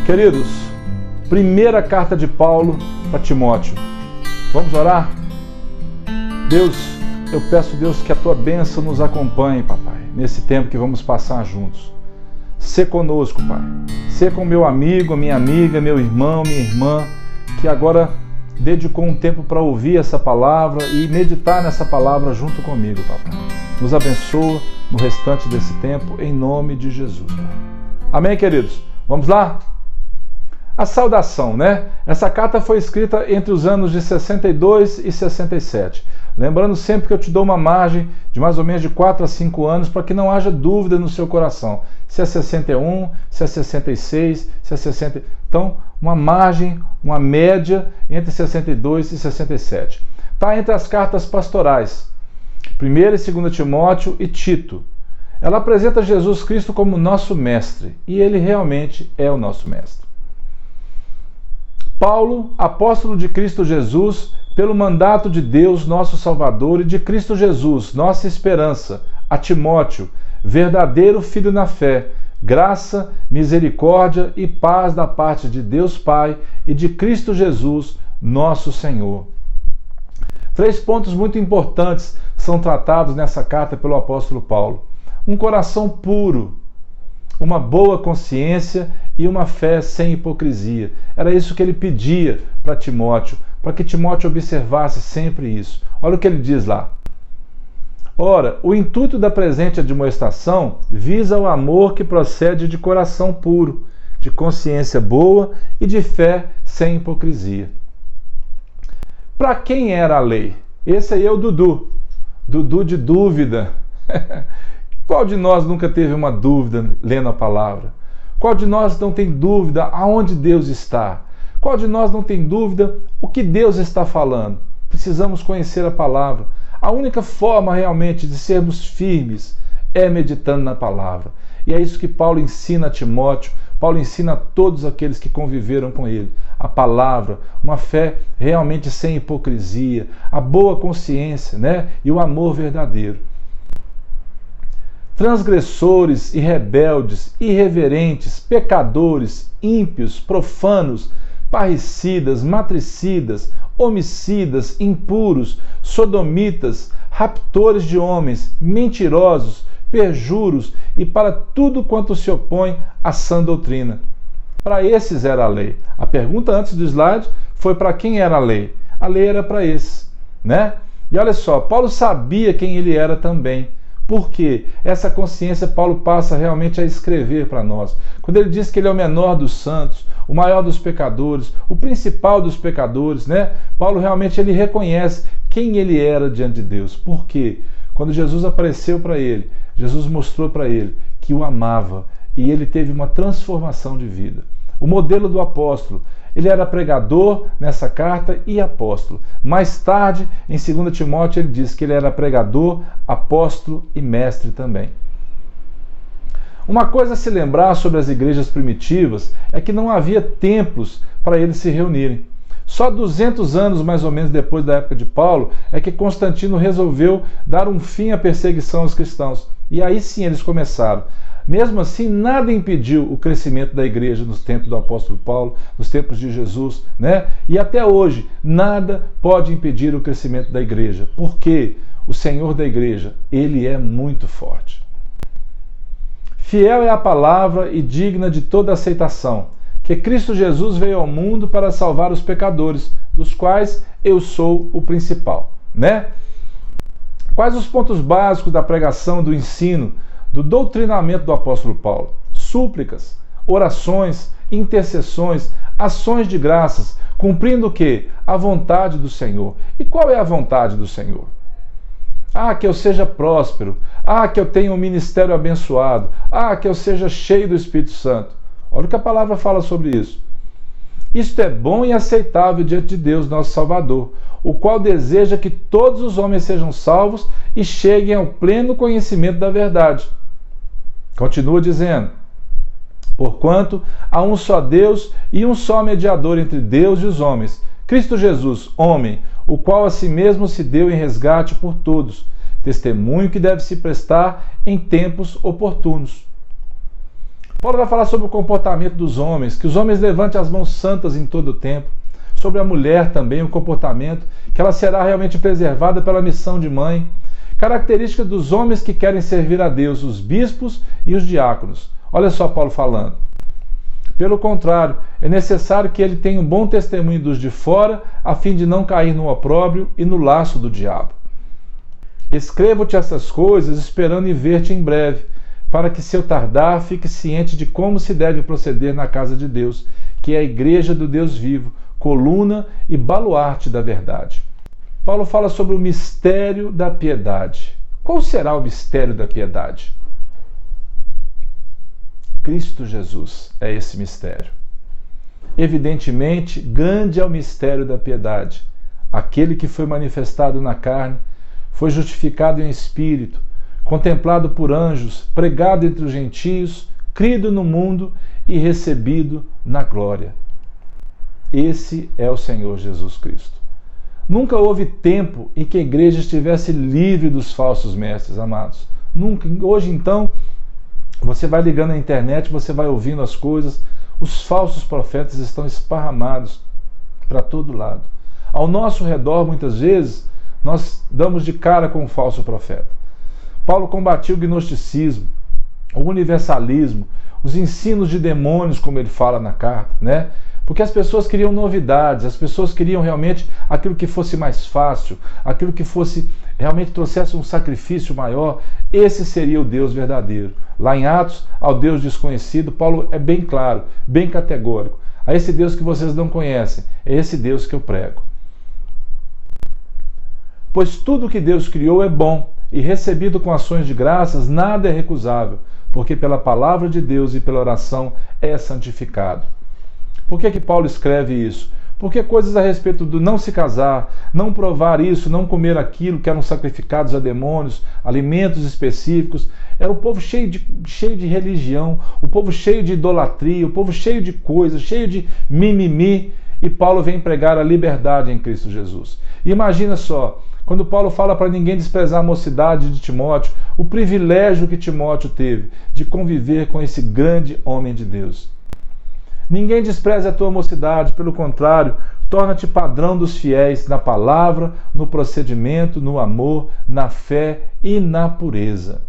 Queridos, primeira carta de Paulo para Timóteo. Vamos orar? Deus, eu peço, Deus, que a tua bênção nos acompanhe, papai, nesse tempo que vamos passar juntos. Sê conosco, pai. Sê com meu amigo, minha amiga, meu irmão, minha irmã, que agora dedicou um tempo para ouvir essa palavra e meditar nessa palavra junto comigo, papai. Nos abençoa no restante desse tempo, em nome de Jesus, pai. Amém, queridos? Vamos lá? A saudação, né? Essa carta foi escrita entre os anos de 62 e 67. Lembrando sempre que eu te dou uma margem de mais ou menos de 4 a 5 anos para que não haja dúvida no seu coração. Se é 61, se é 66, se é 60... Então, uma margem, uma média entre 62 e 67. Está entre as cartas pastorais. 1ª e 2ª Timóteo e Tito. Ela apresenta Jesus Cristo como nosso mestre. E ele realmente é o nosso mestre. Paulo, apóstolo de Cristo Jesus, pelo mandato de Deus, nosso Salvador, e de Cristo Jesus, nossa esperança, a Timóteo, verdadeiro filho na fé, graça, misericórdia e paz da parte de Deus Pai e de Cristo Jesus, nosso Senhor. 3 pontos muito importantes são tratados nessa carta pelo apóstolo Paulo. Um coração puro, uma boa consciência e uma fé sem hipocrisia. Era isso que ele pedia para Timóteo, para que Timóteo observasse sempre isso. Olha o que ele diz lá. Ora, o intuito da presente admoestação visa o amor que procede de coração puro, de consciência boa e de fé sem hipocrisia. Para quem era a lei? Esse aí é o Dudu. Dudu de dúvida. Qual de nós nunca teve uma dúvida lendo a palavra? Qual de nós não tem dúvida aonde Deus está? Qual de nós não tem dúvida o que Deus está falando? Precisamos conhecer a palavra. A única forma realmente de sermos firmes é meditando na palavra. E é isso que Paulo ensina a Timóteo, Paulo ensina a todos aqueles que conviveram com ele. A palavra, uma fé realmente sem hipocrisia, a boa consciência, né? E o amor verdadeiro. Transgressores e rebeldes, irreverentes, pecadores, ímpios, profanos, parricidas, matricidas, homicidas, impuros, sodomitas, raptores de homens, mentirosos, perjuros e para tudo quanto se opõe à sã doutrina. Para esses era a lei. A pergunta antes do slide foi para quem era a lei. A lei era para esses, né? E olha só, Paulo sabia quem ele era também. Porque essa consciência Paulo passa realmente a escrever para nós. Quando ele diz que ele é o menor dos santos, o maior dos pecadores, o principal dos pecadores, né? Paulo realmente ele reconhece quem ele era diante de Deus. Por quê? Quando Jesus apareceu para ele, Jesus mostrou para ele que o amava e ele teve uma transformação de vida. O modelo do apóstolo. Ele era pregador nessa carta e apóstolo. Mais tarde, em 2 Timóteo, ele diz que ele era pregador, apóstolo e mestre também. Uma coisa a se lembrar sobre as igrejas primitivas é que não havia templos para eles se reunirem. Só 200 anos, mais ou menos, depois da época de Paulo, é que Constantino resolveu dar um fim à perseguição aos cristãos. E aí sim eles começaram. Mesmo assim, nada impediu o crescimento da igreja nos tempos do apóstolo Paulo, nos tempos de Jesus, né? E até hoje, nada pode impedir o crescimento da igreja, porque o Senhor da igreja, ele é muito forte. Fiel é a palavra e digna de toda aceitação, que Cristo Jesus veio ao mundo para salvar os pecadores, dos quais eu sou o principal, né? Quais os pontos básicos da pregação, do ensino, do doutrinamento do apóstolo Paulo? Súplicas, orações, intercessões, ações de graças, cumprindo o quê? A vontade do Senhor. E qual é a vontade do Senhor? Ah, que eu seja próspero. Ah, que eu tenha um ministério abençoado. Ah, que eu seja cheio do Espírito Santo. Olha o que a palavra fala sobre isso. Isto é bom e aceitável diante de Deus, nosso Salvador, o qual deseja que todos os homens sejam salvos e cheguem ao pleno conhecimento da verdade. Continua dizendo: Porquanto há um só Deus e um só mediador entre Deus e os homens, Cristo Jesus, homem, o qual a si mesmo se deu em resgate por todos, testemunho que deve se prestar em tempos oportunos. Paulo vai falar sobre o comportamento dos homens, que os homens levantem as mãos santas em todo o tempo. Sobre a mulher também, o comportamento, que ela será realmente preservada pela missão de mãe. Característica dos homens que querem servir a Deus, os bispos e os diáconos. Olha só Paulo falando. Pelo contrário, é necessário que ele tenha um bom testemunho dos de fora, a fim de não cair no opróbrio e no laço do diabo. Escrevo-te essas coisas, esperando em ver-te em breve, para que, se eu tardar, fique ciente de como se deve proceder na casa de Deus, que é a igreja do Deus vivo, coluna e baluarte da verdade. Paulo fala sobre o mistério da piedade. Qual será o mistério da piedade? Cristo Jesus é esse mistério. Evidentemente, grande é o mistério da piedade. Aquele que foi manifestado na carne, foi justificado em espírito, contemplado por anjos, pregado entre os gentios, crido no mundo e recebido na glória. Esse é o Senhor Jesus Cristo. Nunca houve tempo em que a igreja estivesse livre dos falsos mestres, amados. Nunca. Hoje, então, você vai ligando na internet, você vai ouvindo as coisas, os falsos profetas estão esparramados para todo lado. Ao nosso redor, muitas vezes, nós damos de cara com o falso profeta. Paulo combatia o gnosticismo, o universalismo, os ensinos de demônios, como ele fala na carta, né? Porque as pessoas queriam novidades, as pessoas queriam realmente aquilo que fosse mais fácil, aquilo que fosse realmente trouxesse um sacrifício maior. Esse seria o Deus verdadeiro. Lá em Atos, ao Deus desconhecido, Paulo é bem claro, bem categórico. A esse Deus que vocês não conhecem, é esse Deus que eu prego. Pois tudo que Deus criou é bom, e recebido com ações de graças, nada é recusável, porque pela palavra de Deus e pela oração é santificado. Por que Paulo escreve isso? Porque coisas a respeito do não se casar, não provar isso, não comer aquilo que eram sacrificados a demônios, alimentos específicos, era o povo cheio de religião, o povo cheio de idolatria, o povo cheio de coisas, cheio de mimimi, e Paulo vem pregar a liberdade em Cristo Jesus. E imagina só, quando Paulo fala para ninguém desprezar a mocidade de Timóteo, o privilégio que Timóteo teve de conviver com esse grande homem de Deus. Ninguém despreze a tua mocidade, pelo contrário, torna-te padrão dos fiéis na palavra, no procedimento, no amor, na fé e na pureza.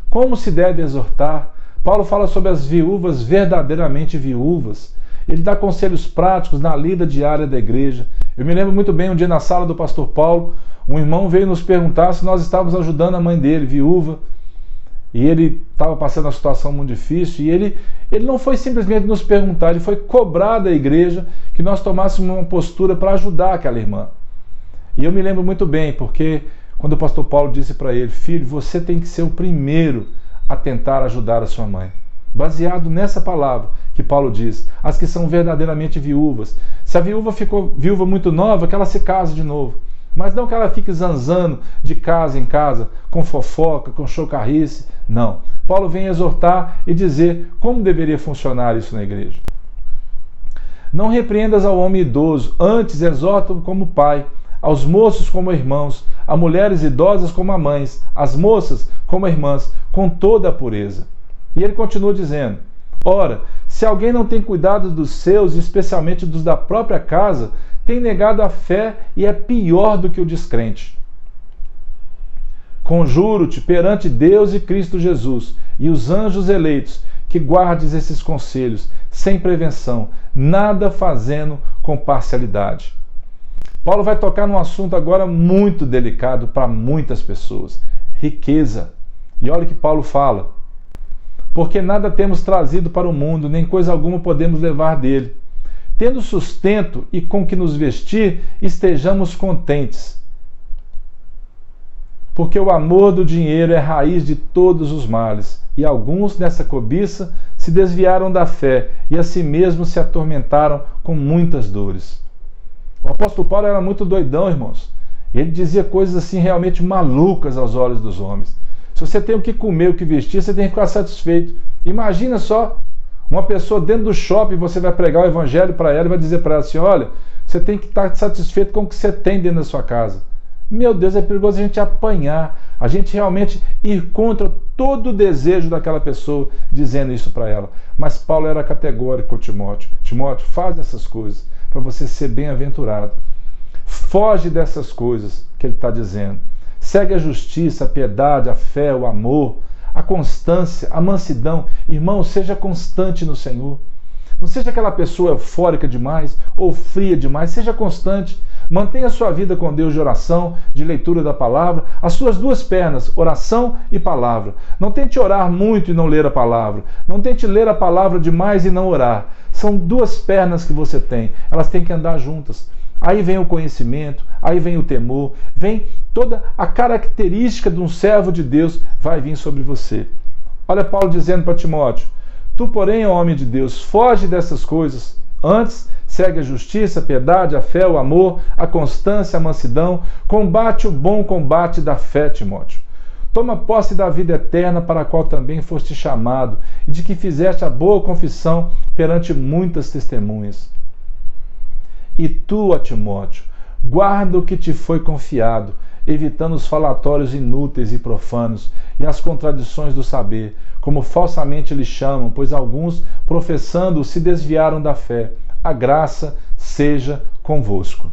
Como se deve exortar? Paulo fala sobre as viúvas verdadeiramente viúvas. Ele dá conselhos práticos na lida diária da igreja. Eu me lembro muito bem, um dia na sala do pastor Paulo, um irmão veio nos perguntar se nós estávamos ajudando a mãe dele, viúva. E ele estava passando uma situação muito difícil, e ele não foi simplesmente nos perguntar, ele foi cobrar da igreja que nós tomássemos uma postura para ajudar aquela irmã. E eu me lembro muito bem, porque quando o pastor Paulo disse para ele: filho, você tem que ser o primeiro a tentar ajudar a sua mãe. Baseado nessa palavra que Paulo diz, as que são verdadeiramente viúvas. Se a viúva ficou viúva muito nova, que ela se case de novo. Mas não que ela fique zanzando de casa em casa, com fofoca, com chocarrice. Não. Paulo vem exortar e dizer como deveria funcionar isso na igreja. Não repreendas ao homem idoso, antes exorta-o como pai, aos moços como irmãos, a mulheres idosas como a mães, as moças como irmãs, com toda a pureza. E ele continua dizendo: ora, se alguém não tem cuidado dos seus, especialmente dos da própria casa, tem negado a fé e é pior do que o descrente. Conjuro-te perante Deus e Cristo Jesus e os anjos eleitos que guardes esses conselhos sem prevenção, nada fazendo com parcialidade. Paulo vai tocar num assunto agora muito delicado para muitas pessoas: riqueza. E olha o que Paulo fala: porque nada temos trazido para o mundo, nem coisa alguma podemos levar dele. Tendo sustento e com que nos vestir, estejamos contentes. Porque o amor do dinheiro é raiz de todos os males, e alguns nessa cobiça se desviaram da fé e a si mesmos se atormentaram com muitas dores. O apóstolo Paulo era muito doidão, irmãos. Ele dizia coisas assim realmente malucas aos olhos dos homens. Se você tem o que comer, o que vestir, você tem que ficar satisfeito. Imagina só, uma pessoa dentro do shopping, você vai pregar o evangelho para ela e vai dizer para ela assim, olha, você tem que estar satisfeito com o que você tem dentro da sua casa. Meu Deus, é perigoso a gente apanhar, a gente realmente ir contra todo o desejo daquela pessoa dizendo isso para ela. Mas Paulo era categórico com Timóteo. Timóteo, faz essas coisas para você ser bem-aventurado. Foge dessas coisas que ele está dizendo. Segue a justiça, a piedade, a fé, o amor, a constância, a mansidão. Irmão, seja constante no Senhor. Não seja aquela pessoa eufórica demais ou fria demais. Seja constante. Mantenha a sua vida com Deus de oração, de leitura da palavra, as suas duas pernas, oração e palavra. Não tente orar muito e não ler a palavra. Não tente ler a palavra demais e não orar. São duas pernas que você tem. Elas têm que andar juntas. Aí vem o conhecimento, aí vem o temor, vem toda a característica de um servo de Deus vai vir sobre você. Olha Paulo dizendo para Timóteo, tu, porém, ó homem de Deus, foge dessas coisas. Antes, segue a justiça, a piedade, a fé, o amor, a constância, a mansidão. Combate o bom combate da fé, Timóteo. Toma posse da vida eterna para a qual também foste chamado e de que fizeste a boa confissão perante muitas testemunhas. E tu, ó Timóteo, guarda o que te foi confiado, evitando os falatórios inúteis e profanos e as contradições do saber, como falsamente lhes chamam, pois alguns, professando, se desviaram da fé. A graça seja convosco.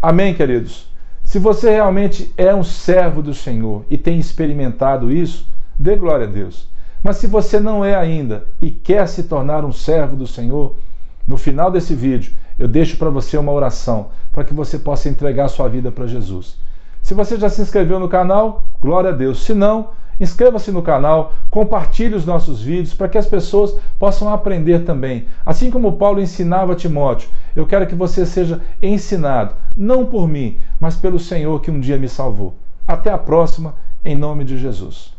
Amém, queridos? Se você realmente é um servo do Senhor e tem experimentado isso, dê glória a Deus. Mas se você não é ainda e quer se tornar um servo do Senhor, no final desse vídeo, eu deixo para você uma oração para que você possa entregar sua vida para Jesus. Se você já se inscreveu no canal, glória a Deus. Se não, inscreva-se no canal, compartilhe os nossos vídeos para que as pessoas possam aprender também. Assim como Paulo ensinava a Timóteo, eu quero que você seja ensinado, não por mim, mas pelo Senhor que um dia me salvou. Até a próxima, em nome de Jesus.